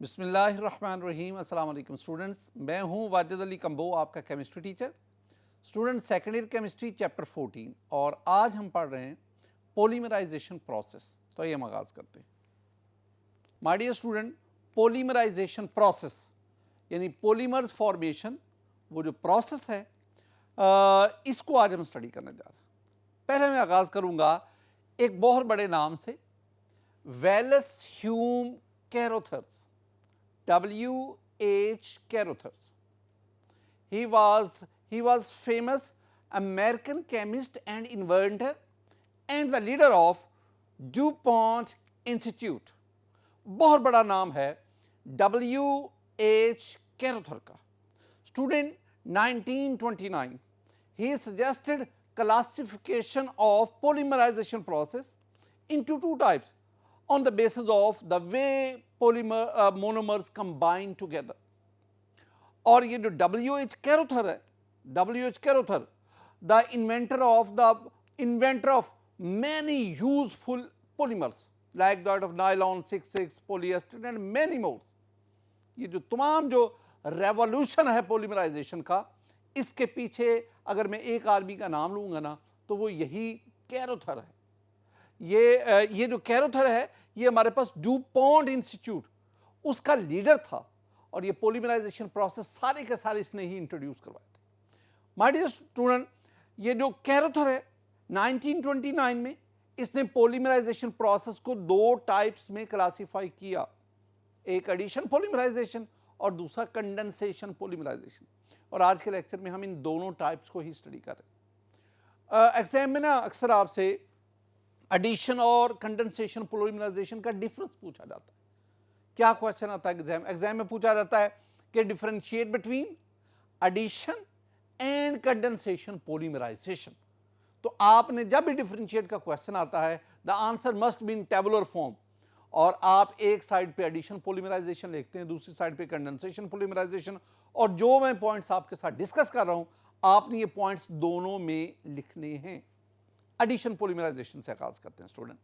बिस्मिल्लाहिर्रहमानिर्रहीम। अस्सलाम वालेकुम स्टूडेंट्स, मैं हूं वाजिद अली कंबो, आपका chemistry teacher. Student second year chemistry chapter 14 और आज हम पढ़ रहे हैं पॉलीमराइजेशन प्रोसेस। तो ये हम आगाज़ करते हैं। My dear student, polymerization process यानी पॉलीमर्स फॉर्मेशन, वो जो प्रोसेस है इसको आज हम स्टडी करने जा रहे हैं। पहले मैं आगाज़ करूँगा एक बहुत बड़े नाम से, Wallace Hume Carothers, W.H. Carothers. He was famous American chemist and inventor and the leader of DuPont Institute. बहुत बड़ा नाम है W.H. Carother का। Student 1929 he suggested classification of polymerization process into two types on the basis of the way monomers combine together. और ये जो W.H. Carother है, W.H. Carother, the inventor of many useful polymers like that of nylon, 6,6, polyester and many more. ये जो तमाम जो revolution है polymerisation का, इसके पीछे अगर मैं एक आदमी का नाम लूँगा ना तो वो यही कैरोथर है। ये जो कैरोथर है ये हमारे पास डुपॉन्ट इंस्टीट्यूट उसका लीडर था और ये पॉलीमराइजेशन प्रोसेस सारे के सारे इसने ही इंट्रोड्यूस करवाए थे। माय डियर स्टूडेंट, ये जो कैरोथर है 1929 में इसने पॉलीमराइजेशन प्रोसेस को दो टाइप्स में क्लासिफाई किया, एक एडिशन पॉलीमराइजेशन और दूसरा कंडेंसेशन पॉलीमराइजेशन। और आज के लेक्चर में हम इन दोनों टाइप्स को ही स्टडी कर रहे हैं। एग्जाम में ना अक्सर आपसे एडिशन और कंडेंसेशन पॉलीमराइजेशन का डिफरेंस पूछा जाता है। क्या क्वेश्चन आता है एग्जाम में पूछा जाता है कि differentiate between addition and condensation polymerization. तो आपने जब भी डिफरेंशिएट का क्वेश्चन आता है the answer must be in tabular form, और आप एक साइड पे एडिशन पॉलीमराइजेशन लिखते हैं, दूसरी साइड पे कंडेंसेशन पॉलीमराइजेशन। और जो मैं पॉइंट्स आपके साथ डिस्कस कर रहा हूं आपने ये पॉइंट्स दोनों में लिखने हैं। एडिशन पॉलीमराइजेशन से आगाज करते हैं स्टूडेंट।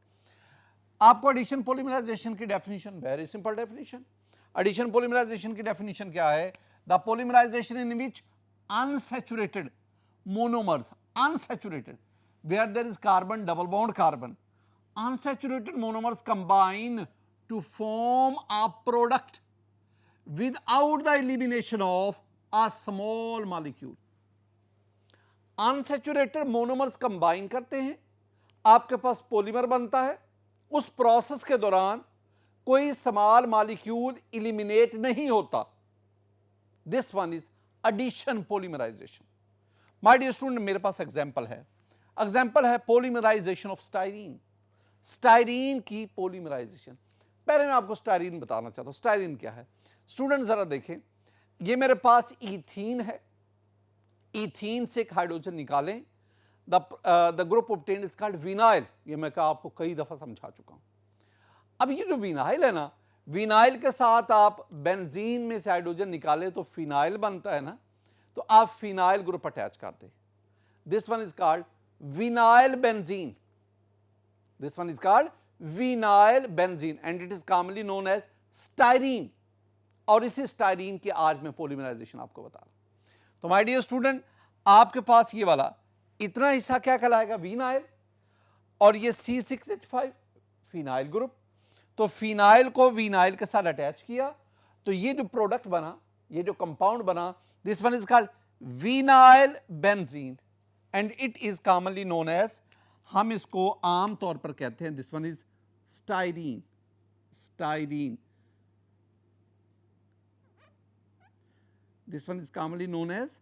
आपको एडिशन पॉलीमराइजेशन की definition, very simple definition. Addition polymerization की डेफिनेशन क्या है? The polymerization in which unsaturated monomers, unsaturated where there is carbon double bond carbon, unsaturated monomers combine to form a product without the elimination of a small molecule. Unsaturated monomers combine करते हैं, आपके पास polymer बनता है। उस process के दौरान कोई small molecule eliminate नहीं होता। This one is addition polymerization. My dear student, मेरे पास एग्जांपल है पॉलीमराइजेशन ऑफ स्टाइरीन। स्टाइरीन की पॉलीमराइजेशन। पहले मैं आपको स्टाइरीन बताना चाहता हूं। स्टाइरीन क्या है स्टूडेंट, जरा देखें। ये मेरे पास ईथीन है, ईथीन से एक हाइड्रोजन निकालें, the group obtained is called vinyl. ये मैं आपको कई दफा समझा चुका हूं। अब ये जो विनाइल है ना, विनाइल के साथ आप बेंजीन में से हाइड्रोजन निकाले तो फिनाइल बनता है ना, तो आप फिनाइल ग्रुप अटैच कर दें। This one is called vinyl benzene. This one is called vinyl benzene and it is commonly known as styrene। और इसी स्टाइरीन की आज मैं पॉलीमराइजेशन आपको बता रहा हूं। तो माय डियर स्टूडेंट, आपके पास ये वाला इतना हिस्सा क्या कहलाएगा? विनाइल। और ये C6H5 फिनाइल ग्रुप। तो फिनाइल को विनाइल के साथ अटैच किया तो ये जो प्रोडक्ट बना, ये जो कंपाउंड बना, this one is called vinyl benzene and it is commonly known as, हम इसको आम तौर पर कहते हैं, this one is styrene. Styrene, this one is commonly known as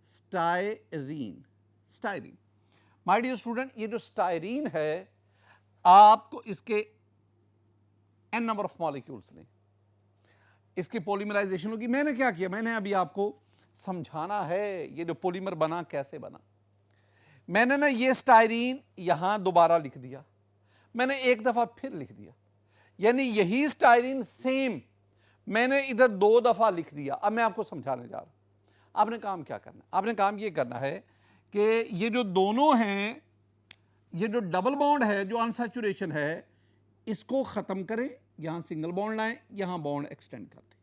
styrene. Styrene. My dear student, ये जो स्टाइरीन है आपको इसके n नंबर ऑफ मॉलिक्यूल्स लें, इसकी पॉलीमराइजेशन होगी। मैंने क्या किया, मैंने अभी आपको समझाना है ये जो पॉलीमर बना कैसे बना। मैंने ना ये स्टाइरीन यहां दोबारा लिख दिया, मैंने एक दफा फिर लिख दिया, यानी यही स्टाइरीन सेम मैंने इधर दो दफा लिख दिया। अब मैं आपको समझाने जा रहा हूं। आपने काम क्या करना है? आपने काम ये करना है कि ये जो दोनों हैं, ये जो डबल बॉन्ड है, जो अनसैचुरेशन है, इसको खत्म करें यहां सिंगल बॉन्ड लाएं, यहां बॉन्ड एक्सटेंड कर दें।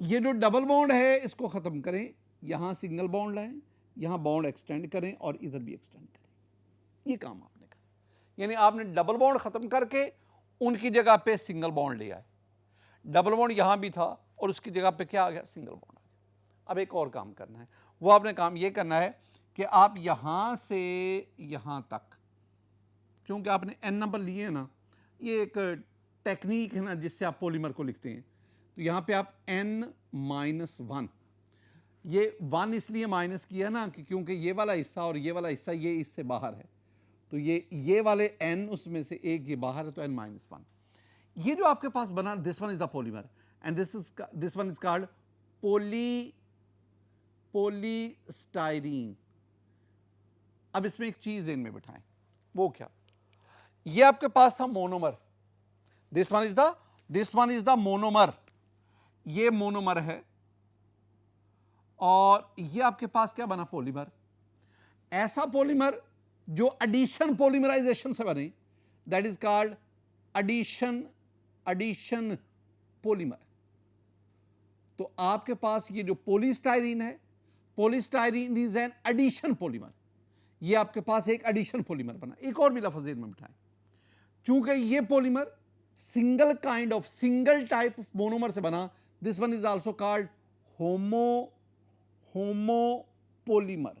ये जो डबल बॉन्ड है इसको ख़त्म करें, यहां सिंगल बॉन्ड लाएं, यहां बॉन्ड एक्सटेंड करें और इधर भी एक्सटेंड करें। ये काम आपने करा, यानी आपने डबल बॉन्ड ख़त्म करके उनकी जगह पे सिंगल बॉन्ड ले आए। डबल बॉन्ड यहां भी था और उसकी जगह पे क्या आ गया, सिंगल बॉन्ड आ गया। अब एक और काम करना है, वो आपने काम ये करना है कि आप यहां से यहां तक, क्योंकि आपने n नंबर लिए हैं ना, ये एक टेक्निक है ना जिससे आप पॉलीमर को लिखते हैं। तो यहां पे आप n-1, ये 1 इसलिए माइनस किया ना कि क्योंकि ये वाला हिस्सा और ये वाला हिस्सा ये इससे बाहर है, तो ये वाले n उसमें से एक ये बाहर है, तो n-1। ये जो आपके पास बना, this one is the polymer and this one is called polystyrene. अब इसमें एक चीज इनमें बिठाएं, वो क्या, ये आपके पास था monomer, this one is the monomer, ये मोनोमर है, और ये आपके पास क्या बना, पॉलीमर। ऐसा पॉलीमर जो एडिशन पॉलीमराइजेशन से बने, that is called addition polymer. तो आपके पास ये जो पॉलीस्टाइरीन है, polystyrene is an addition polymer, ये आपके पास एक एडिशन पॉलीमर बना। एक और भी लफ्ज़ में बिठाएं, चूंकि ये polymer single type of monomer से बना, this one is also called homopolymer.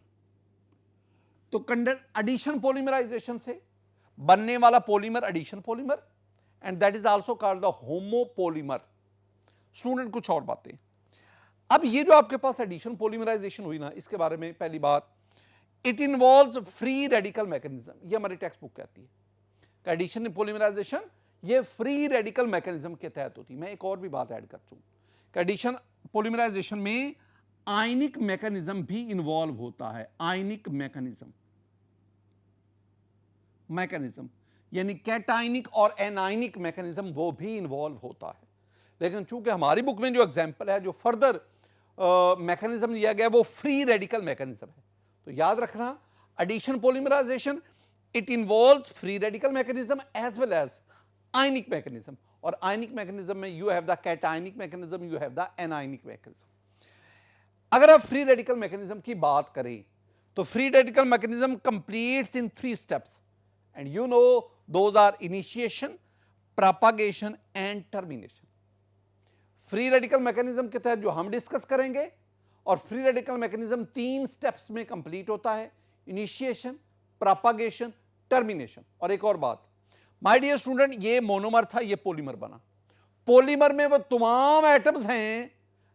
तो कंडर एडिशन पॉलीमराइजेशन से बनने वाला polymer addition polymer, and that is also called the homopolymer. Student कुछ और बातें, अब ये जो आपके पास एडिशन पॉलीमराइजेशन हुई ना, इसके बारे में पहली बात, it involves free radical mechanism. ये हमारी टेक्स्ट बुक कहती है कि एडिशन पॉलीमराइजेशन ये फ्री रेडिकल मैकेनिज्म के तहत होती है। मैं एक और भी बात ऐड कर दूं कि एडिशन पॉलीमराइजेशन में आयनिक मैकेनिज्म भी इन्वॉल्व होता है। आयनिक मैकेनिज्म यानी कैटायनिक और एनायनिक मैकेनिज्म वो भी इन्वॉल्व होता है। लेकिन चूंकि हमारी बुक में जो एग्जाम्पल है, जो फर्दर मैकेनिज्म लिया गया, वो फ्री रेडिकल मैकेनिज्म है। तो याद रखना, addition polymerization it involves free radical mechanism as well as ionic mechanism, और आयनिक मैकेनिज्म में you have the cationic mechanism, you have the anionic mechanism. अगर आप फ्री रेडिकल मैकेनिज्म की बात करें तो free radical mechanism completes in 3 steps, and you know those are initiation, propagation and termination. Free radical mechanism के तहत जो हम डिस्कस करेंगे, और फ्री रेडिकल मैकेनिज्म 3 स्टेप्स में कंप्लीट होता है, इनिशिएशन, प्रोपागेशन, टर्मिनेशन। और एक और बात, माय डियर स्टूडेंट, ये मोनोमर था, ये पॉलीमर बना। पॉलीमर में वो तमाम एटम्स हैं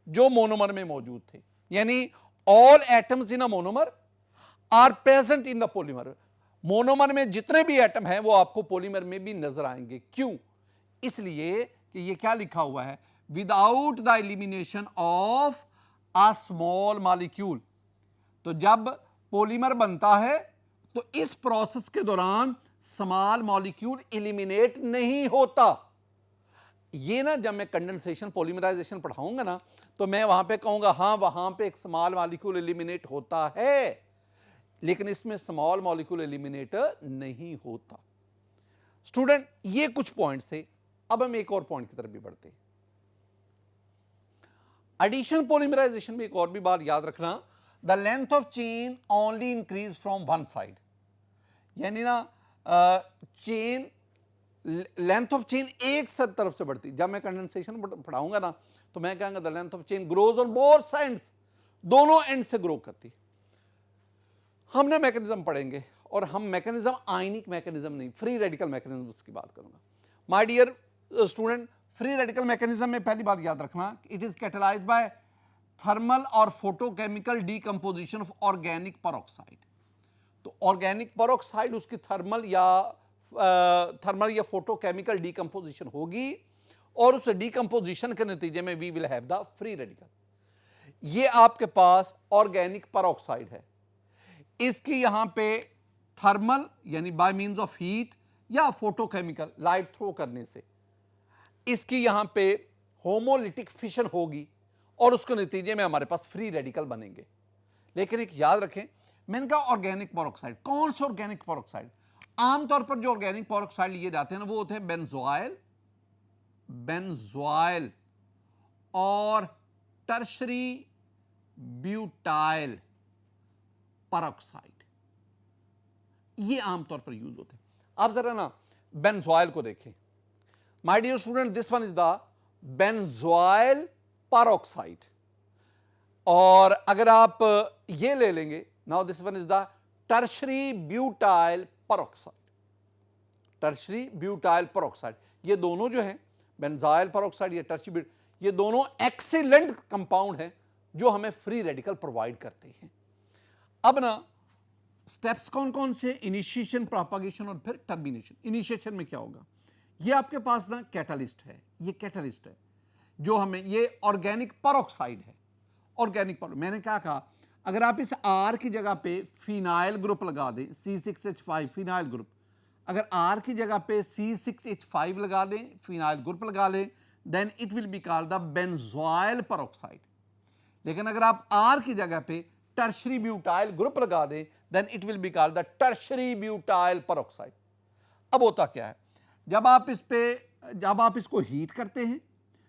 जो मोनोमर में मौजूद थे, यानी all atoms in a monomer are present in the polymer. Monomer में जितने भी एटम हैं वो आपको पॉलीमर में भी नजर आएंगे। क्यों? इसलिए कि ये क्या लिखा हुआ है, without the elimination of a small molecule. तो जब पॉलीमर बनता है तो इस प्रोसेस के दौरान स्मॉल मॉलिक्यूल एलिमिनेट नहीं होता। ये ना जब मैं कंडेंसेशन पॉलीमराइजेशन पढ़ाऊंगा ना, तो मैं वहां पे कहूंगा हाँ वहां पे एक स्मॉल मॉलिक्यूल एलिमिनेट होता है, लेकिन इसमें स्मॉल मॉलिक्यूल एलिमिनेट नहीं होता। स्टूडेंट, ये कुछ पॉइंट्स थे। अब हम एक और पॉइंट की तरफ भी बढ़ते हैं। एडिशन पॉलीमराइजेशन में एक और भी बात याद रखना, the length of chain only increase from one side, यानी ना चेन लेंथ ऑफ चेन एक तरफ से बढ़ती। जब मैं कंडेंसेशन पढ़ाऊंगा ना, तो मैं कहूंगा the length of chain grows on both sides, दोनों एंड से ग्रो करती। हमने मैकेनिज्म पढ़ेंगे, और हम मैकेनिज्म आयनिक मैकेनिज्म नहीं, फ्री रेडिकल मैकेनिज्म की बात करूंगा। My dear student, free radical mechanism में पहली बात याद रखना, it is catalysed by thermal और photochemical decomposition of organic peroxide. तो ऑर्गेनिक पेरोक्साइड उसकी थर्मल या फोटोकेमिकल डीकंपोजिशन होगी, और उस डीकंपोजिशन के नतीजे में we will have the free radical. ये आपके पास ऑर्गेनिक पेरोक्साइड है, इसकी यहां पे थर्मल यानी बाय मींस ऑफ हीट या फोटोकेमिकल लाइट थ्रो करने से इसकी यहां पे होमोलिटिक फिशन होगी, और उसके नतीजे में हमारे पास फ्री रेडिकल बनेंगे। लेकिन एक याद रखें, मैंने कहा ऑर्गेनिक पेरोक्साइड, कौन से ऑर्गेनिक पेरोक्साइड? आमतौर पर जो ऑर्गेनिक पेरोक्साइड लिए जाते हैं ना, वो होते हैं बेंजोइल, बेंजोइल और टर्शरी ब्यूटाइल परऑक्साइड, ये आमतौर पर यूज होते हैं। आप जरा ना बेंजोइल को देखें, my dear student, this one is the benzoyl peroxide. और अगर आप ये ले लेंगे, now this one is the tertiary butyl peroxide, tertiary butyl peroxide. ये दोनों जो हैं, बेंजाइल परऑक्साइड या टर्शरी, ये दोनों एक्सीलेंट कंपाउंड हैं जो हमें फ्री रेडिकल प्रोवाइड करते हैं। अब ना स्टेप्स कौन कौन से, इनिशिएशन, प्रोपागेशन और फिर टर्मिनेशन। इनिशिएशन में क्या होगा, ये आपके पास ना कैटालिस्ट है, ये कैटालिस्ट है जो हमें, ये ऑर्गेनिक परऑक्साइड है, ऑर्गेनिक पर। मैंने क्या कहा, अगर आप इस R की जगह पे फिनाइल ग्रुप लगा दें, C6H5 फिनाइल ग्रुप, अगर R की जगह पे C6H5 लगा दें, फिनाइल ग्रुप लगा लें, then it will be called the benzoyl peroxide. लेकिन अगर आप R की जगह पे टर्शरी ब्यूटाइल ग्रुप लगा दें, then it will be called the tertiary butyl peroxide. अब होता क्या है, जब आप इसको हीट करते हैं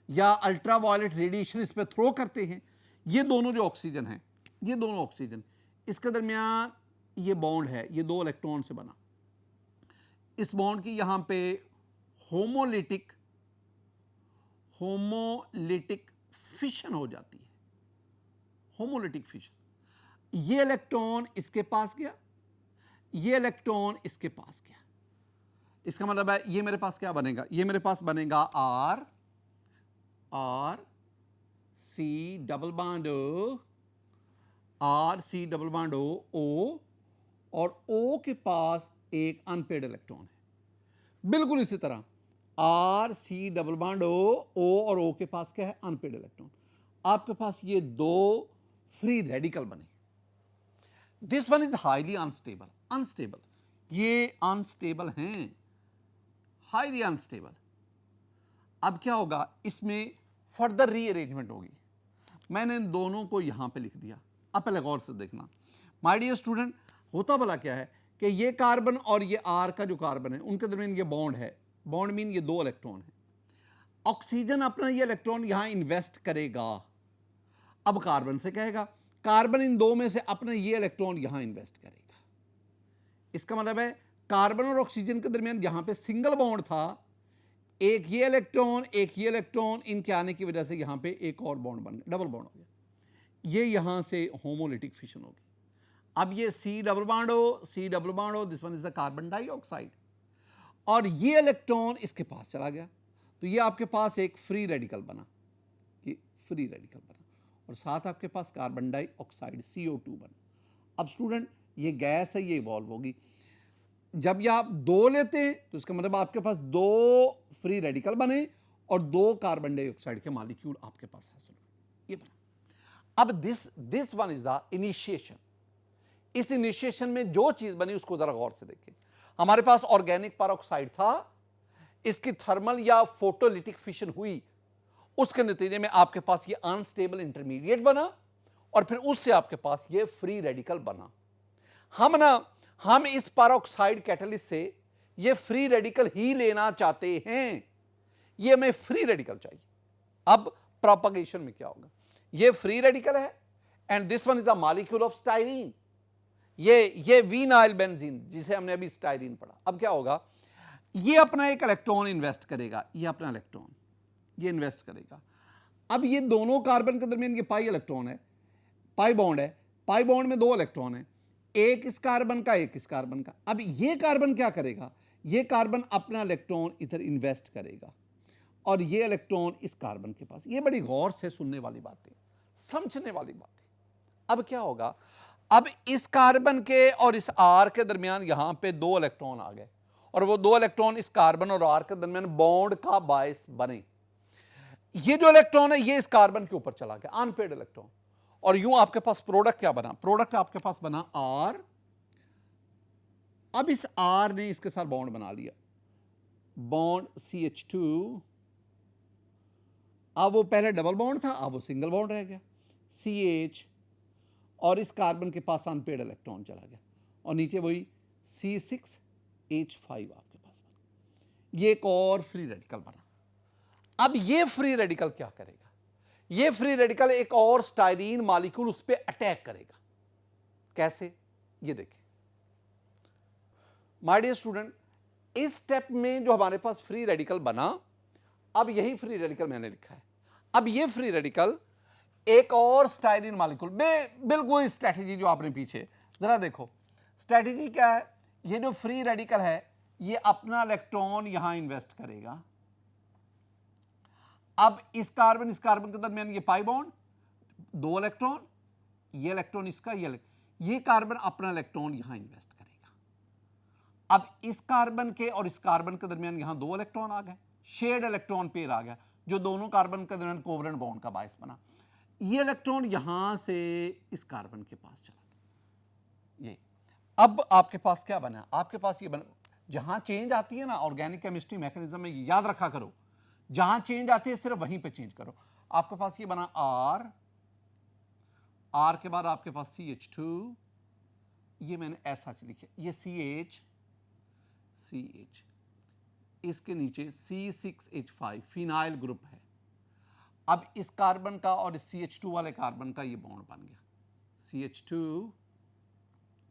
या अल्ट्रावायलेट रेडिएशन इस पर थ्रो करते हैं, ये दोनों जो ऑक्सीजन हैं, ये दोनों ऑक्सीजन, इसके दरमियान ये बॉन्ड है, ये दो इलेक्ट्रॉन से बना, इस बॉन्ड की यहां पे होमोलिटिक फिशन हो जाती है, होमोलिटिक फिशन। ये इलेक्ट्रॉन इसके पास गया, ये इलेक्ट्रॉन इसके पास गया, इसका मतलब है ये मेरे पास क्या बनेगा, ये मेरे पास बनेगा R C double bond R C double bond O, और O के पास एक अनपेड इलेक्ट्रॉन है। बिल्कुल इसी तरह R C double bond O और O के पास क्या है, अनपेड इलेक्ट्रॉन। आपके पास ये दो फ्री रेडिकल बने। This one is highly unstable, unstable, ये अनस्टेबल हैं, हाईली अनस्टेबल। अब क्या होगा, इसमें फर्दर रीअरेंजमेंट होगी। मैंने इन दोनों को यहां पे लिख दिया। अब पहले गौर से देखना माय डियर स्टूडेंट, होता भला क्या है कि ये कार्बन और ये R का जो कार्बन है, उनके दरमियान ये बॉन्ड है, बॉन्ड मीन ये दो इलेक्ट्रॉन है। ऑक्सीजन अपना ये इलेक्ट्रॉन यहां इन्वेस्ट करेगा। अब कार्बन से कहेगा, कार्बन इन दो में से अपना ये इलेक्ट्रॉन यहां इन्वेस्ट करेगा। इसका मतलब है कार्बन और ऑक्सीजन के दरमियान यहां पे सिंगल बॉन्ड था, एक ये इलेक्ट्रॉन एक ये इलेक्ट्रॉन, इनके आने की वजह से यहां पे एक और बॉन्ड बन गया, डबल बॉन्ड हो गया, ये यहां से होमोलिटिक फिशन होगी। अब ये C डबल बॉन्ड हो, this one is the carbon dioxide, और ये इलेक्ट्रॉन इसके पास चला गया, तो ये आपके पास एक फ्री रेडिकल बना, ये फ्री रेडिकल बना, और साथ आपके पास कार्बन डाइऑक्साइड CO2 बना। अब स्टूडेंट, ये गैस है, ये इवॉल्व होगी। जब ये आप दो लेते हैं तो इसका मतलब आपके पास दो फ्री रेडिकल बने और दो कार्बन डाइऑक्साइड के मॉलिक्यूल आपके पास हासिल हुए, ये बना। अब this one is the initiation. इस इनिशिएशन में जो चीज बनी उसको जरा गौर से देखें। हमारे पास ऑर्गेनिक परऑक्साइड था, इसकी थर्मल या फोटोलिटिक फिशन हुई, उसके नतीजे में आपके पास ये अनस्टेबल इंटरमीडिएट बना, और फिर उससे आपके पास ये फ्री रेडिकल बना। हम इस परऑक्साइड कैटलिस्ट से ये फ्री रेडिकल ही लेना चाहते हैं, ये हमें फ्री रेडिकल चाहिए। अब प्रोपगेशन में क्या होगा, ये फ्री रेडिकल है and this one is the molecule of styrene, ये विनाइल बेंजीन जिसे हमने अभी स्टाइरीन पढ़ा। अब क्या होगा, ये अपना एक इलेक्ट्रॉन इन्वेस्ट करेगा, ये अपना इलेक्ट्रॉन ये इन्वेस्ट करेगा। अब ये दोनों कार्बन के दरमियान ये पाई इलेक्ट्रॉन है, पाई बॉन्ड है, पाई बॉन्ड में दो इलेक्ट्रॉन है, एक इस कार्बन का एक इस कार्बन का। अब ये कार्बन क्या करेगा, ये कार्बन अपना इलेक्ट्रॉन इधर इन्वेस्ट करेगा और ये इलेक्ट्रॉन इस कार्बन के पास। ये बड़ी गौर से सुनने वाली बातें, समझने वाली बातें। अब क्या होगा, अब इस कार्बन के और इस R के दरमियान यहां पे दो इलेक्ट्रॉन आ गए और वो दो इलेक्ट्रॉन इस कार्बन और R के दरमियान बॉन्ड का बायस बने। ये जो इलेक्ट्रॉन है ये इस कार्बन के ऊपर चला गया, अनपेड इलेक्ट्रॉन, और यूं आपके पास प्रोडक्ट क्या बना, प्रोडक्ट आपके पास बना R। अब इस R ने इसके साथ बॉन्ड बना लिया, बॉन्ड CH2। अब वो पहले डबल बॉन्ड था, अब वो सिंगल बॉन्ड रह गया CH, और इस कार्बन के पास अनपेड इलेक्ट्रॉन चला गया और नीचे वही C6H5 आपके पास बना। ये एक और फ्री रेडिकल बना। अब ये फ्री रेडिकल क्या करेगा, ये फ्री रेडिकल एक और स्टाइरीन मॉलिक्यूल उस पर अटैक करेगा। कैसे, ये देखिए माय डियर स्टूडेंट, इस स्टेप में जो हमारे पास फ्री रेडिकल बना, अब यही फ्री रेडिकल मैंने लिखा है। अब ये फ्री रेडिकल एक और स्टाइरीन मॉलिक्यूल, बिल्कुल स्ट्रैटेजी जो आपने पीछे जरा देखो, स्ट्रैटेजी क्या है, ये जो फ्री रेडिकल है ये अपना इलेक्ट्रॉन यहां इन्वेस्ट करेगा। अब इस कार्बन के दरमियान ये पाई बॉन्ड, 2 इलेक्ट्रॉन, ये इलेक्ट्रॉन इसका, ये कार्बन अपना इलेक्ट्रॉन यहां इन्वेस्ट करेगा। अब इस कार्बन के और इस कार्बन के दरमियान यहां 2 इलेक्ट्रॉन आ गए, शेयर्ड इलेक्ट्रॉन पेयर आ गया, जो दोनों कार्बन के दरमियान कोवलेंट बॉन्ड का बायस बना। ये इलेक्ट्रॉन यहां से इस कार्बन के पास चला गया। ये अब आपके पास क्या बना, आपके पास ये बना, जहां चेंज आती है ना ऑर्गेनिक केमिस्ट्री मैकेनिज्म में, याद रखा करो, जहां चेंज आती है सिर्फ वहीं पे चेंज करो। आपके पास ये बना R के बाद आपके पास CH2, ये मैंने ऐसा लिखा, ये CH, इसके नीचे C6H5 फिनाइल ग्रुप है। अब इस कार्बन का और इस CH2 वाले कार्बन का ये बॉन्ड बन गया, CH2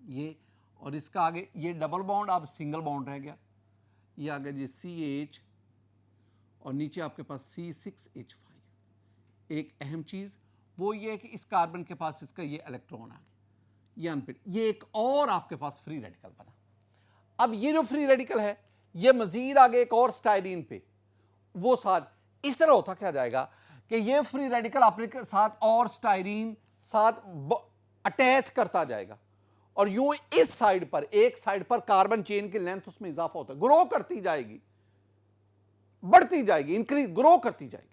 ये, और इसका आगे ये डबल बॉन्ड अब सिंगल बॉन्ड रह गया, ये आ गया जी CH, और नीचे आपके पास C6H5। एक अहम चीज़ वो ये है कि इस कार्बन के पास इसका ये इलेक्ट्रॉन आ गया, ये अनपिड, ये एक और आपके पास फ्री रेडिकल बना। अब ये जो फ्री रेडिकल है ये मजीद आगे एक और स्टाइरीन पे, वो साथ इस तरह होता क्या जाएगा कि ये फ्री रेडिकल अपने साथ और स्टाइरीन साथ अटैच करता जाएगा, और यूं इस साइड पर, एक साइड पर कार्बन चेन की लेंथ उसमें इजाफा होता है, ग्रो करती जाएगी, बढ़ती जाएगी, इंक्रीज ग्रो करती जाएगी।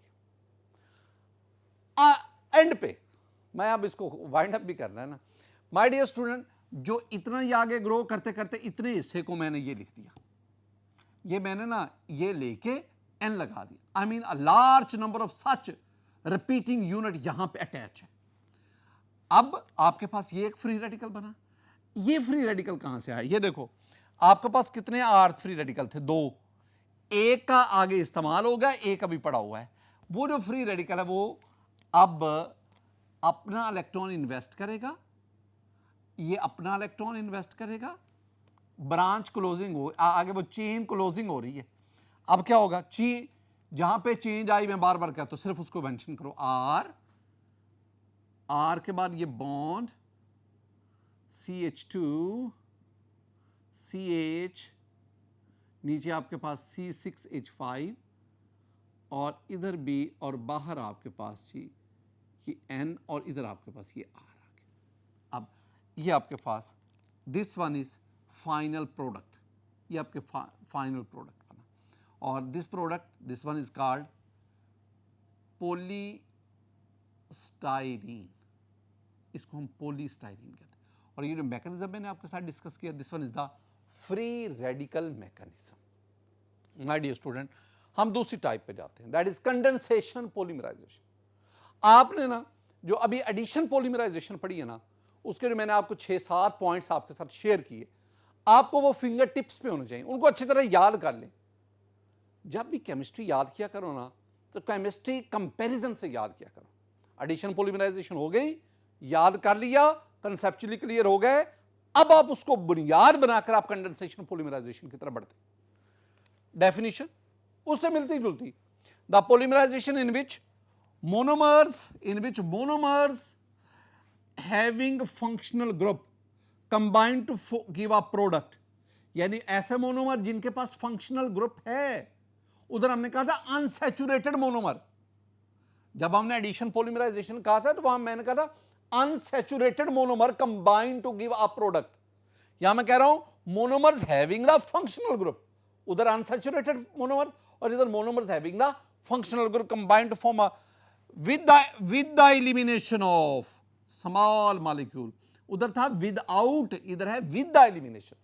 एंड पे मैं अब इसको वाइंड अप भी करना है ना माय डियर स्टूडेंट, जो इतना ही आगे ग्रो करते करते इतने हिस्से को मैंने ये लिख दिया, ये मैंने ना ये लेके एन लगा दिया, I mean a large number of such repeating unit यहां पे अटैच है। अब आपके पास ये एक फ्री रेडिकल बना, ये फ्री रेडिकल कहां से आया, ये देखो आपके पास कितने R फ्री रेडिकल थे, 2, एक का आगे इस्तेमाल हो गया, एक अभी पड़ा हुआ है। वो जो फ्री रेडिकल है वो अब अपना इलेक्ट्रॉन इन्वेस्ट करेगा, ये अपना इलेक्ट्रॉन इन्वेस्ट करेगा, ब्रांच क्लोजिंग हो आगे, वो चेन क्लोजिंग हो रही है। अब क्या होगा, जहां पे चेंज आई मैं बार बार कहता हूं, सिर्फ उसको मेंशन करो, R के बाद ये बॉन्ड CH2 CH, नीचे आपके पास C6H5, और इधर भी, और बाहर आपके पास जी ये N, और इधर आपके पास ये R आ गया। अब ये आपके पास this one is final product, ये आपके फाइनल प्रोडक्ट बना, और this product, this one is called polystyrene, इसको हम पॉलीस्टाइरीन कहते हैं। और ये जो मैकेनिज्म मैंने आपके साथ डिस्कस किया, this one is the free radical mechanism. My dear student, हम दूसरी टाइप पे जाते हैं, दैट इज कंडेंसेशन पॉलीमराइजेशन। आपने ना जो अभी एडिशन पॉलीमराइजेशन पढ़ी है ना, उसके लिए मैंने आपको 6-7 पॉइंट्स आपके साथ शेयर किए, आपको वो फिंगर टिप्स पे होने चाहिए, उनको अच्छी तरह याद कर लें। जब भी केमिस्ट्री याद किया करो ना, तो केमिस्ट्री कंपैरिजन से याद किया करो। एडिशन पॉलीमराइजेशन हो गई, याद कर लिया, कंसेप्चुअली क्लियर हो गए, अब आप उसको बुनियाद बनाकर आप कंडेंसेशन पॉलीमराइजेशन की तरफ बढ़ते। डेफिनेशन उससे मिलती जुलती, the polymerization in which monomers having functional group combined to give a product, यानी ऐसे मोनोमर जिनके पास फंक्शनल ग्रुप है। उधर हमने कहा था अनसैचुरेटेड मोनोमर, जब हमने एडिशन पॉलीमराइजेशन कहा था तो वहां मैंने कहा था unsaturated monomer combined to give a product. यहां मैं कह रहा हूं monomers having the functional group, उधर अनसैचुरेटेड मोनोमर, और इधर monomers having the functional group combined to form a with the elimination of small molecule, उधर था without, इधर है with the elimination,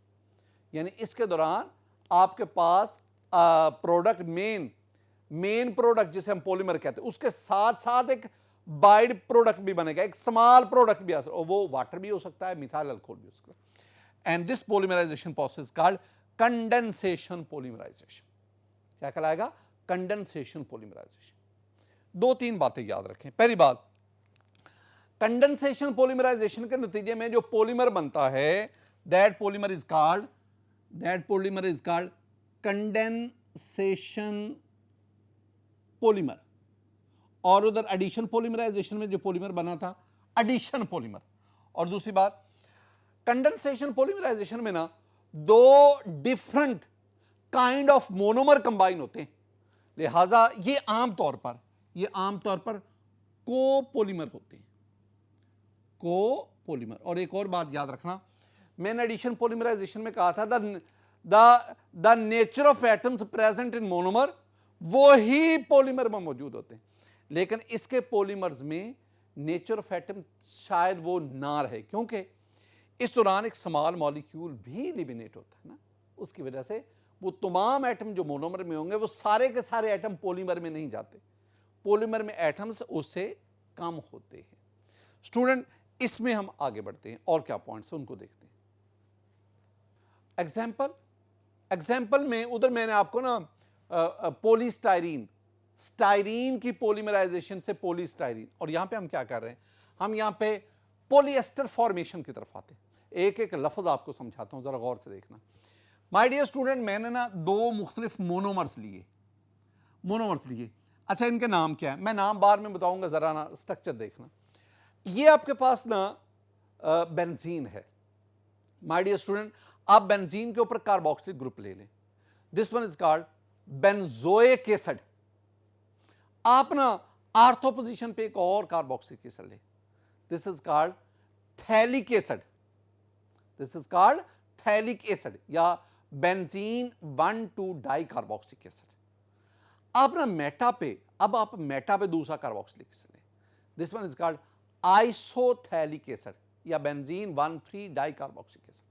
यानी इसके दौरान आपके पास प्रोडक्ट मेन प्रोडक्ट जिसे हम पॉलीमर कहते हैं, उसके साथ साथ एक बाइड प्रोडक्ट भी बनेगा, एक स्मॉल प्रोडक्ट भी आ सकता है, और वो वाटर भी हो सकता है, मिथाइल अल्कोहल भी हो सकता है। And this polymerization process called condensation polymerization. क्या कहलाएगा? Condensation polymerisation. 2-3 बातें याद रखें। पहली बात, कंडेंसेशन पॉलीमराइजेशन के नतीजे में जो पॉलीमर बनता है, that polymer is called condensation polymer. और उधर एडिशन पॉलीमराइजेशन में जो पॉलीमर बना था, एडिशन पॉलीमर। और दूसरी बात, कंडेंसेशन पॉलीमराइजेशन में ना 2 different kind of monomer combine होते हैं, लिहाजा ये आमतौर पर कोपोलीमर होते हैं, कोपोलीमर। और एक और बात याद रखना, मैंने एडिशन पॉलीमराइजेशन में कहा था the nature of atoms present in monomer वो ही पॉलीमर में मौजूद होते हैं, लेकिन इसके पॉलीमर्स में नेचर ऑफ एटम शायद वो ना रहे, क्योंकि इस दौरान एक स्मॉल मॉलिक्यूल भी एलिमिनेट होता है ना, उसकी वजह से वो तमाम एटम जो मोनोमर में होंगे वो सारे के सारे एटम पॉलीमर में नहीं जाते, पॉलीमर में एटम्स उससे कम होते हैं। स्टूडेंट, इसमें हम आगे बढ़ते हैं और क्या पॉइंट्स हैं उनको देखते हैं। एग्जाम्पल में उधर मैंने आपको ना स्टाइरीन की पॉलीमराइजेशन से पॉलीस्टाइरीन, और यहां पे हम क्या कर रहे हैं, हम यहां पे पॉलीएस्टर फॉर्मेशन की तरफ आते हैं। एक एक लफ्ज आपको समझाता हूं, जरा गौर से देखना। माय डियर स्टूडेंट, मैंने ना 2 मुख्तलिफ मोनोमर्स लिए। अच्छा, इनके नाम क्या है, मैं नाम बाद में बताऊंगा, जरा ना स्ट्रक्चर देखना। ये आपके पास ना बेंजीन है। माय डियर स्टूडेंट, आप बेंजीन के ऊपर कार्बोक्सिलिक ग्रुप ले लें, this one is called benzoic acid. आप ना आर्थो पोजीशन पे एक और कार्बोक्सिलिक एसिड ले, this is called phthalic acid या बेंजीन 1,2 डाई कार्बोक्सिलिक एसिड। आप ना मेटा पे दूसरा कार्बोक्सिलिक एसिड ले, this one is called isophthalic acid या बेंजीन 1,3 डाई कार्बोक्सिलिक एसिड।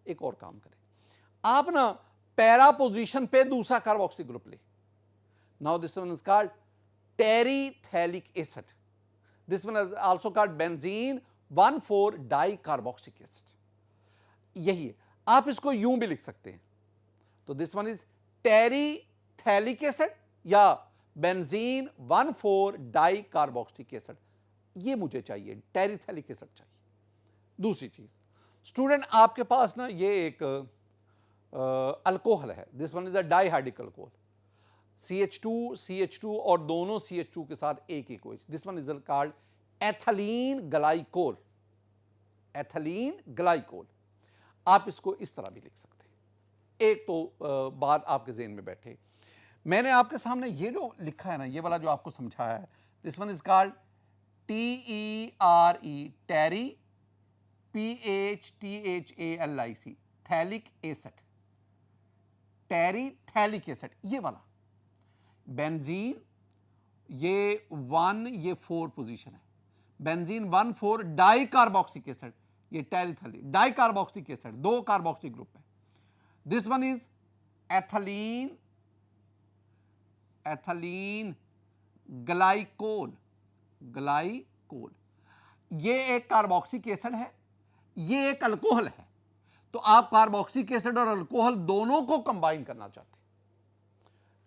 एक और काम करें, आप ना पैरा पोजीशन पे दूसरा कार्बोक्सिलिक ग्रुप ले, now this one is called terephthalic acid, this one is also called benzene 1,4 di carboxylic acid. यही है, आप इसको यूं भी लिख सकते हैं, तो दिस वन इज टेरिथैलिक एसिड या बेंजीन 1,4 डाई कार्बोक्सिलिक एसिड। ये मुझे चाहिए, टेरिथैलिक एसिड चाहिए। दूसरी चीज स्टूडेंट, आपके पास ना ये एक अल्कोहल है, this one is a dihydric alcohol, CH2 और दोनों CH2 के साथ एक OH, this one is called ethylene glycol. आप इसको इस तरह भी लिख सकते हैं। एक तो बात आपके ज़हन में बैठे, मैंने आपके सामने ये जो लिखा है ना, ये वाला जो आपको समझाया है, this one is called TERE, tere, PHTHALIC, phthalic acid, terephthalic acid. ये वाला बेंजीन, ये 1, ये 4 पोजीशन है, बेंजीन 1,4 डाई कार्बोक्सिलिक एसिड, ये terephthalic di carboxylic acid, 2 carboxylic group है, this one is ethylene glycol. ये एक कार्बोक्सिलिक एसिड है, ये एक अल्कोहल है, तो आप कार्बोक्सिलिक एसिड और अल्कोहल दोनों को कंबाइन करना चाहते हैं।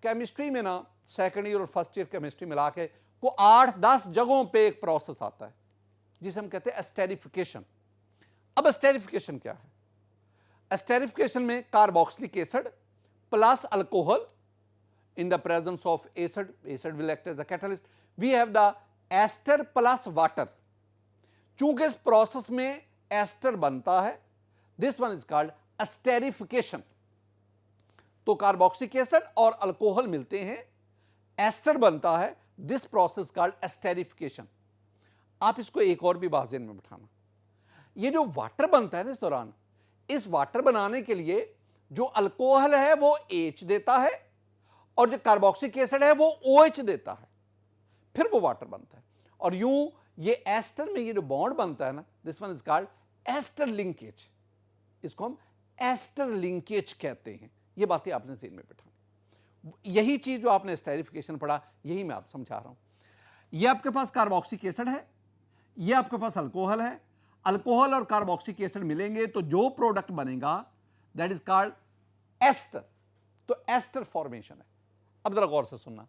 केमिस्ट्री में ना सेकेंड ईयर और फर्स्ट ईयर केमिस्ट्री मिला के को 8-10 जगहों पे एक प्रोसेस आता है जिसे हम कहते हैं एस्टेरिफिकेशन। अब एस्टेरिफिकेशन क्या है? एस्टेरिफिकेशन में carboxylic acid plus alcohol in the presence of acid will act as a catalyst, we have the ester plus water। चूंकि इस प्रोसेस में एस्टर बनता है, this one is called esterification. तो कार्बोक्सिलिक एसिड और अल्कोहल मिलते हैं, एस्टर बनता है, दिस प्रोसेस कॉल्ड एस्टेरिफिकेशन। आप इसको एक और भी बात में बिठाना, ये जो वाटर बनता है ना इस दौरान, इस वाटर बनाने के लिए जो अल्कोहल है वो H देता है और जो कार्बोक्सिलिक एसिड है वो OH देता है, फिर वो वाटर बनता है। और यूं ये एस्टर में ये जो बॉन्ड बनता है ना, this one is called ester linkage, इसको हम एस्टर लिंकेज कहते हैं। ये बातें आपने ज़हन में बिठानी। यही चीज जो आपने एस्टेरिफिकेशन पढ़ा, यही मैं आप समझा रहा हूं। ये आपके पास कार्बोक्सिलिक एसिड है, ये आपके पास अल्कोहल है, अल्कोहल और कार्बोक्सिलिक एसिड मिलेंगे तो जो प्रोडक्ट बनेगा दैट इज कॉल्ड एस्टर। तो एस्टर फॉर्मेशन है। अब जरा गौर से सुनना,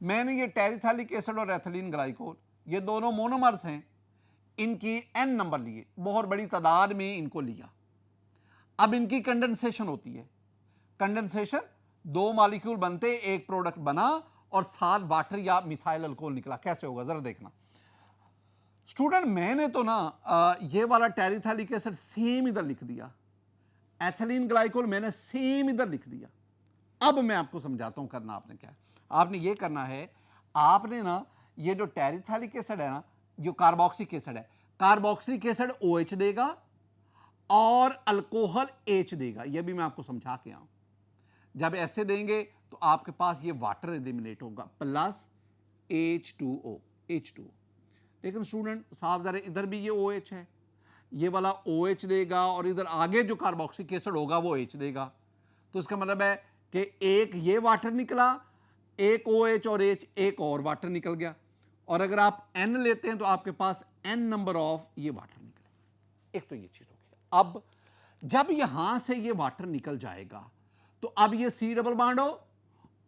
मैंने ये टेरिथैलिक एसिड और एथिलीन ग्लाइकोल ये दोनों मोनोमर्स हैं, इनकी n नंबर लिए, बहुत बड़ी तादाद में इनको लिया। अब इनकी कंडेंसेशन होती है। कंडेंसेशन, दो मॉलिक्यूल बनते, एक प्रोडक्ट बना और साथ वाटर या मिथाइल अल्कोहल निकला। कैसे होगा जरा देखना स्टूडेंट। मैंने तो ना ये वाला टेरिथैलिक एसिड सेम इधर लिख दिया, एथिलीन ग्लाइकोल मैंने सेम इधर लिख दिया। अब मैं आपको समझाता हूं करना आपने क्या है। आपने ये करना है, आपने ना ये जो टेरिथैलिक एसिड है ना, जो कार्बोक्सिलिक एसिड है, कार्बोक्सिलिक एसिड OH देगा और अल्कोहल H देगा। ये भी मैं आपको समझा के आऊं। जब ऐसे देंगे तो आपके पास ये वाटर एलिमिनेट होगा प्लस H2O। लेकिन स्टूडेंट साहब जरा इधर भी ये OH है, ये वाला OH देगा और इधर आगे जो कार्बोक्सिलिक एसिड होगा वो H देगा। तो इसका मतलब है कि एक ये वाटर निकला, एक OH और H, एक और वाटर निकल गया। और अगर आप N लेते हैं तो आपके पास N नंबर ऑफ ये वाटर निकले। एक तो ये चीज होगी। अब जब यहां से ये वाटर निकल जाएगा तो अब ये C डबल बॉन्ड हो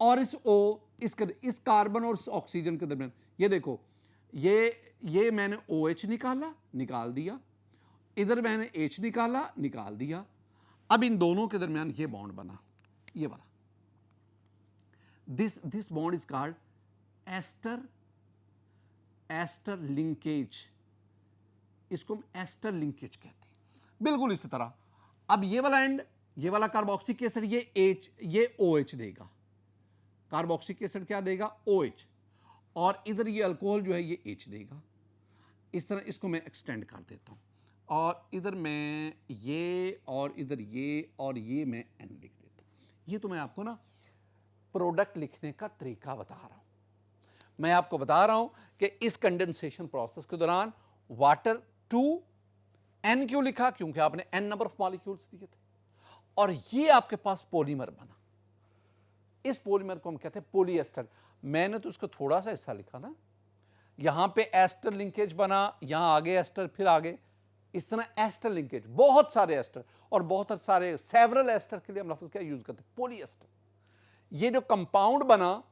और इस O, इस कार्बन और इस ऑक्सीजन के दरमियान, ये देखो, ये मैंने OH निकाल दिया, इधर मैंने H निकाल दिया। अब इन दोनों के दरमियान ये बॉन्ड बना, ये वाला। This bond is called ester linkage. इसको हम एस्टर लिंकेज कहते हैं। बिल्कुल इसी तरह अब ये वाला एंड, ये वाला कार्बोक्सिलिक एसिड ये OH देगा। कार्बोक्सिलिक एसिड क्या देगा? OH। और इधर ये अल्कोहल जो है ये H देगा। इस तरह इसको मैं एक्सटेंड कर देता हूं और इधर मैं ये और इधर ये और ये मैं N लिख देता हूं। ये तो मैं आपको ना प्रोडक्ट लिखने का तरीका बता रहा हूं। मैं आपको बता रहा हूं कि इस कंडेंसेशन प्रोसेस के दौरान वाटर 2 N क्यों लिखा? क्योंकि आपने N नंबर ऑफ मॉलिक्यूल्स दिए थे और ये आपके पास पॉलीमर बना। इस पॉलीमर को हम कहते हैं पॉलीएस्टर। मैंने तो उसको थोड़ा सा हिस्सा लिखा ना, यहां पे एस्टर लिंकेज बना, यहां आगे एस्टर, फिर आगे, इस तरह एस्टर लिंकेज, बहुत सारे एस्टर और बहुत सारे सेवरल एस्टर के लिए हम लफ्ज क्या यूज करते हैं? पॉलीएस्टर। ये जो कंपाउंड बना,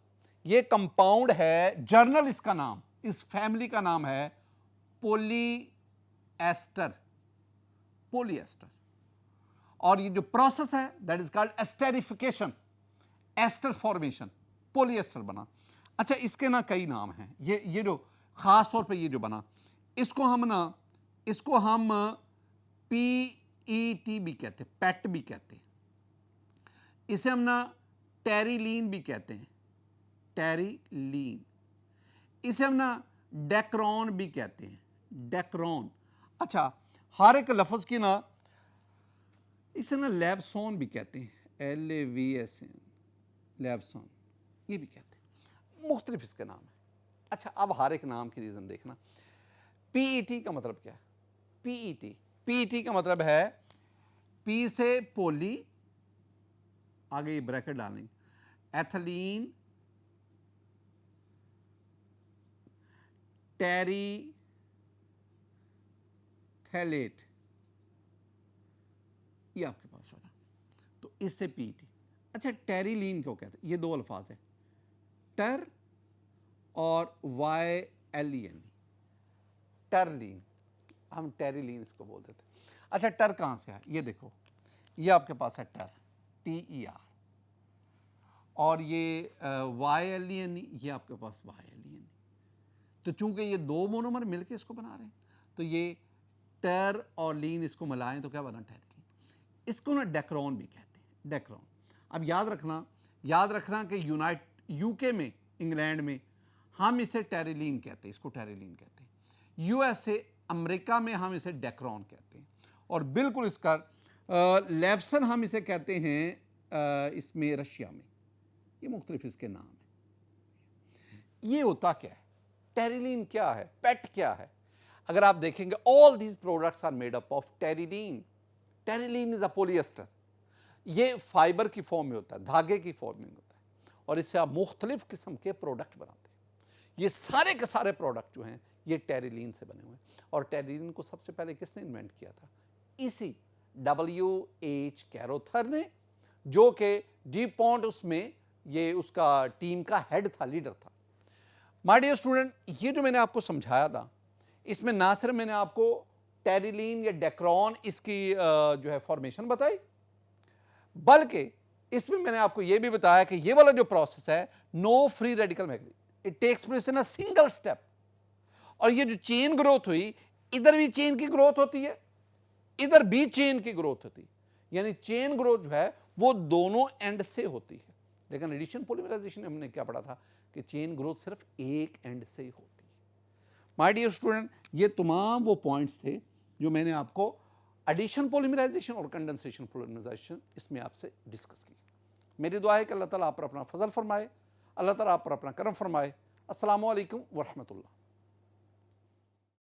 ये कंपाउंड है, जर्नल इसका नाम, इस फैमिली का नाम है पॉलीएस्टर। और ये जो प्रोसेस है that is called esterification, ester formation, polyester बना। अच्छा, इसके ना कई नाम हैं। ये जो खास तौर पे ये जो बना, इसको हम PET भी कहते हैं, पेट भी कहते हैं। इसे हम ना टेरिलीन भी कहते हैं, टेरिलीन। इसे हम ना डेक्रॉन भी कहते हैं, डेक्रॉन। अच्छा, हर एक लफ्ज की ना, इसे ना लेवसोन भी कहते हैं, LAVSN, लेवसोन, ये भी कहते हैं। मुख्तलिफ इसके नाम है। अच्छा, अब हर एक नाम की रीजन देखना। PET का मतलब क्या है? PET का मतलब है, P से पोली, आगे ये ब्रैकेट डालेंगे, एथिलीन टेरिथैलेट, ये आपके पास होगा। तो इससे PET। अच्छा, टेरिलीन क्यों कहते हैं? ये दो अल्फाज है, टर और YLEN, टरलीन। हम टेरिलीन इसको बोल देते हैं। अच्छा, टर कहां से है? ये देखो, ये आपके पास है टर, TER, और ये YLEN, ये आपके पास YLEN। तो चूंकि ये दो मोनोमर मिलकर इसको बना रहे हैं, तो ये टर और लीन इसको मिलाएं तो क्या बना? टेरिलीन। इसको ना डेक्रॉन भी कहते हैं, डेक्रॉन। अब याद रखना कि UK में, इंग्लैंड में हम इसे टेरिलीन कहते हैं, इसको टेरिलीन कहते हैं। USA, अमेरिका में हम इसे डेक्रॉन कहते हैं। और बिल्कुल इसका लेवसन हम इसे कहते हैं इसमें रशिया में। ये मुख्तलिफ इसके नाम है। ये होता क्या है? टेरिलीन क्या है? पेट क्या है? अगर आप देखेंगे, all these products are made up of terylene. Terylene is a polyester. ये फाइबर की फॉर्म में होता है, धागे की फॉर्म में होता है, और इससे आप मुख्तलिफ किस्म के प्रोडक्ट बनाते हैं। ये सारे के सारे प्रोडक्ट जो हैं ये टेरिलीन से बने हुए हैं। और टेरिलीन को सबसे पहले किसने इन्वेंट किया था? इसी WH कैरोथर ने, जो कि डी पॉन्ट उसमें ये उसका टीम का हेड था, लीडर था। माय डियर स्टूडेंट, ये जो मैंने आपको समझाया था, इसमें ना सिर्फ मैंने आपको टेरिलीन या डेक्रॉन इसकी जो है फॉर्मेशन बताई, बल्कि इसमें मैंने आपको यह भी बताया कि ये वाला जो प्रोसेस है, no free radical mechanism, it takes place in a single step. और ये जो चेन ग्रोथ हुई, इधर भी चेन की ग्रोथ होती है, इधर भी चेन की ग्रोथ होती है, यानी चेन ग्रोथ जो है वो दोनों एंड से होती है। लेकिन एडिशन पॉलीमराइजेशन में हमने क्या पढ़ा था कि चेन ग्रोथ सिर्फ एक एंड से ही होती है। माय डियर स्टूडेंट, ये तमाम वो पॉइंट्स थे जो मैंने आपको एडिशन पॉलीमराइजेशन और कंडेंसेशन पॉलीमराइजेशन इसमें आपसे डिस्कस की। मेरी दुआ है कि अल्लाह ताला आप पर अपना फजल फरमाए, अल्लाह ताला आप पर अपना करम फरमाए। अस्सलामु अलैकुम व रहमतुल्लाह।